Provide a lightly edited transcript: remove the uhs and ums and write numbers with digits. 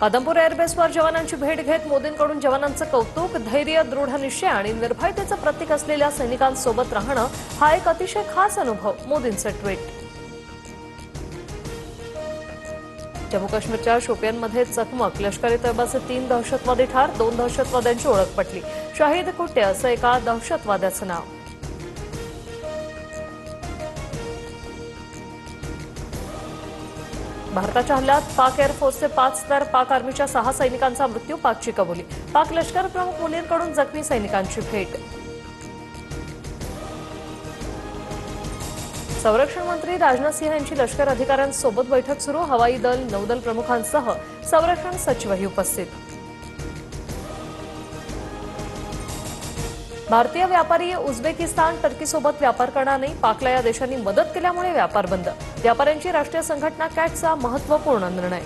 कादंपूर एअरबेसवर जवानांची भेट घेत मोदींकडून जवानांचं कौतुक, धैर्य, दृढ निश्चय आणि निर्भयतेचं प्रतीक असलेल्या सैनिकांसोबत राहणं हा एक अतिशय खास अनुभव, मोदींचं ट्विट. जम्मू काश्मीरच्या शोपियानमध्ये चकमक, लष्कर-ए तैयबाचे 3 दहशतवादी ठार, 2 दहशतवाद्यांची ओळख पटली. शाहिद कुट्टे असं एका दहशतवाद्याचं नाव. भारताच्या हल्ल्यात पाक एअरफोर्सचे 5 तर पाक आर्मीच्या 6 सैनिकांचा मृत्यू, पाकची कबुली. पाक लष्कर प्रमुख मुलींकडून जखमी सैनिकांची भेट. संरक्षण मंत्री राजनाथ सिंह यांची लष्कर अधिकाऱ्यांसोबत बैठक सुरू. हवाई दल, नौदल प्रमुखांसह संरक्षण सचिवही उपस्थित. भारतीय व्यापारी उझबेकिस्तान, टर्कीसोबत व्यापार करणार नाही. पाकला या देशांनी मदत केल्यामुळे व्यापार बंद. व्यापाऱ्यांची राष्ट्रीय संघटना कॅटचा महत्त्वपूर्ण निर्णय.